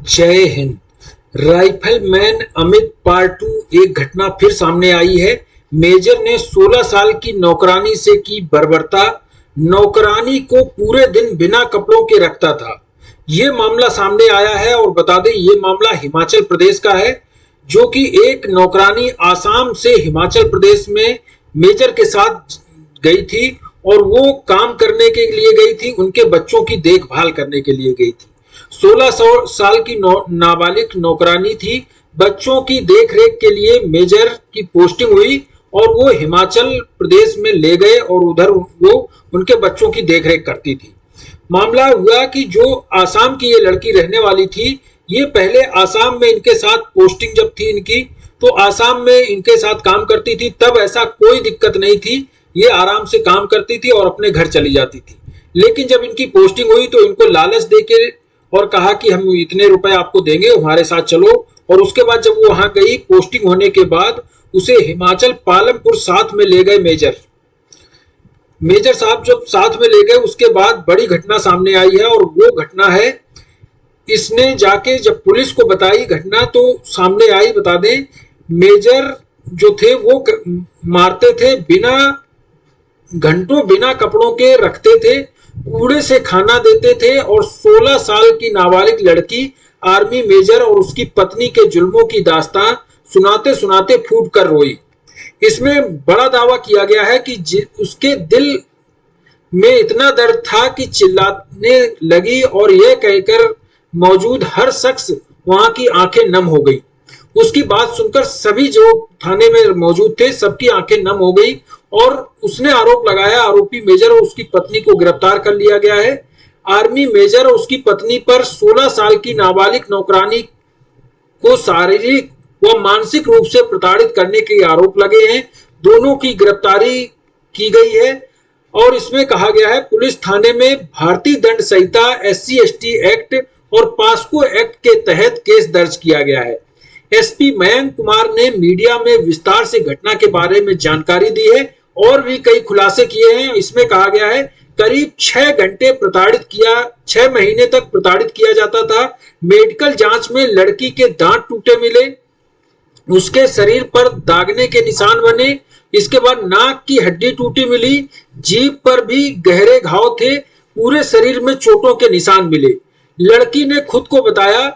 जय Hind. Rifleman Amit part 2 एक घटना फिर सामने आई है। मेजर ने 16 साल की नौकरानी से की बर्बरता। नौकरानी को पूरे दिन बिना कपड़ों के रखता था। ये मामला सामने आया है और बता दें ये मामला हिमाचल प्रदेश का है, जो कि एक नौकरानी आसाम से हिमाचल प्रदेश में मेजर के साथ गई थी और वो काम करने के लिए गई थी, उनके बच्चों की देखभाल करने के लिए गई थी। 16 साल की नाबालिग नौकरानी थी। बच्चों की देखरेख के लिए मेजर की पोस्टिंग हुई और वो हिमाचल प्रदेश में ले गए और उधर वो उनके बच्चों की देखरेख करती थी। मामला हुआ कि जो आसाम की ये लड़की रहने वाली थी, ये पहले आसाम में इनके साथ पोस्टिंग जब थी इनकी, तो आसाम में इनके साथ काम करती थी। तब ऐसा कोई दिक्कत नहीं थी, ये आराम से काम करती थी और अपने घर चली जाती थी। लेकिन जब इनकी पोस्टिंग हुई तो इनको लालच देके और कहा कि हम इतने रुपए आपको देंगे, हमारे साथ चलो। और उसके बाद जब वो वहां गई, पोस्टिंग होने के बाद उसे हिमाचल पालमपुर साथ में ले गए मेजर साहब जब साथ में ले गए, उसके बाद बड़ी घटना सामने आई है। और वो घटना है, इसने जाके जब पुलिस को बताई घटना तो सामने आई। बता दें, मेजर जो थे वो मारते थे, घंटों बिना कपड़ों के रखते थे, कूड़े से खाना देते थे। और 16 साल की नाबालिग लड़की आर्मी मेजर और उसकी पत्नी के जुल्मों की दास्तां सुनाते सुनाते फूट कर रोई। इसमें बड़ा दावा किया गया है कि उसके दिल में इतना दर्द था कि चिल्लाने लगी और यह कहकर मौजूद हर शख्स वहां की आंखें नम हो गई। उसकी बात सुनकर सभी जो थाने में मौजूद थे सबकी आंखें नम हो गई और उसने आरोप लगाया, आरोपी मेजर और उसकी पत्नी को गिरफ्तार कर लिया गया है। आर्मी मेजर और उसकी पत्नी पर 16 साल की नाबालिग नौकरानी को शारीरिक व मानसिक रूप से प्रताड़ित करने के आरोप लगे हैं। दोनों की गिरफ्तारी की गई है और इसमें कहा गया है पुलिस थाने में भारतीय दंड संहिता, SC/ST एक्ट और पास्को एक्ट के तहत केस दर्ज किया गया है। एसपी मयंक कुमार ने मीडिया में विस्तार से घटना के बारे में जानकारी दी है और भी कई खुलासे किए हैं। इसमें कहा गया है करीब 6 घंटे 6 महीने तक प्रताड़ित किया जाता था। मेडिकल जांच में लड़की के दांत टूटे मिले, उसके शरीर पर दागने के निशान बने। इसके बाद नाक की हड्डी टूटी मिली, जीभ पर भी गहरे घाव थे, पूरे शरीर में चोटों के निशान मिले। लड़की ने खुद को बताया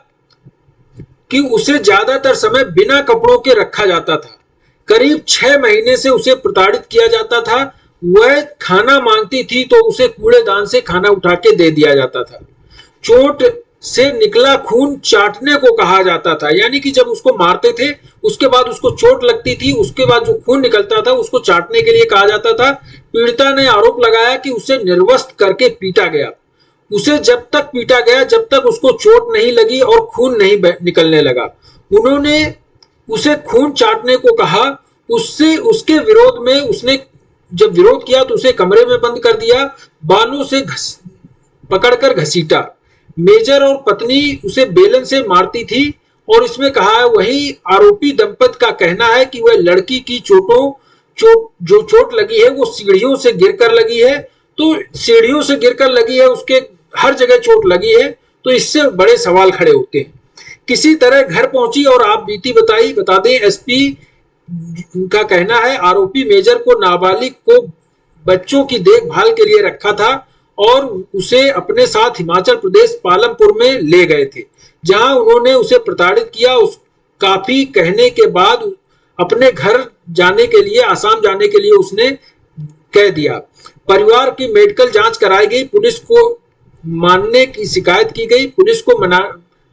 कि उसे ज्यादातर समय बिना कपड़ों के रखा जाता था। करीब 6 महीने से उसे प्रताड़ित किया जाता था। वह खाना मांगती थी तो उसे कूड़ेदान से खाना उठा के दे दिया जाता था। चोट से निकला खून चाटने को कहा जाता था, यानी कि जब उसको मारते थे उसके बाद उसको चोट लगती थी, उसके बाद जो खून निकलता था उसको चाटने के लिए कहा जाता था। पीड़िता ने आरोप लगाया कि उसे निर्वस्त्र करके पीटा गया। उसे जब तक पीटा गया जब तक उसको चोट नहीं लगी और खून नहीं निकलने लगा। उन्होंने उसे खून चाटने को कहा। उसके विरोध में उसने जब विरोध किया तो उसे कमरे में बंद कर दिया, बालों से पकड़कर घसीटा। मेजर और पत्नी उसे बेलन से मारती थी। और इसमें कहा है, वही आरोपी दंपति का कहना है कि वह लड़की की जो चोट लगी है वो सीढ़ियों से गिरकर लगी है। तो सीढ़ियों से गिरकर लगी है, उसके हर जगह चोट लगी है, तो इससे बड़े सवाल खड़े होते हैं। किसी तरह घर पहुंची और आप बीती बताई। बता दें, एसपी का कहना है आरोपी मेजर को नाबालिग को बच्चों की देखभाल के लिए रखा था और उसे अपने साथ हिमाचल प्रदेश पालमपुर में ले गए थे, जहां उन्होंने उसे प्रताड़ित किया। काफी कहने के बाद अपने घर जाने के लिए, आसाम जाने के लिए उसने कह दिया। परिवार की मेडिकल जांच कराई गई, पुलिस को मानने की शिकायत की गई, पुलिस को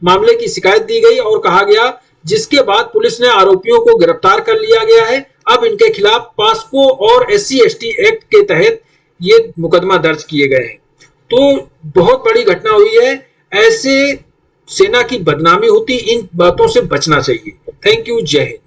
मामले की शिकायत दी गई और कहा गया, जिसके बाद पुलिस ने आरोपियों को गिरफ्तार कर लिया गया है। अब इनके खिलाफ पास्को और SC/ST एक्ट के तहत ये मुकदमा दर्ज किए गए हैं। तो बहुत बड़ी घटना हुई है। ऐसे सेना की बदनामी होती, इन बातों से बचना चाहिए। Thank you. जय हिंद।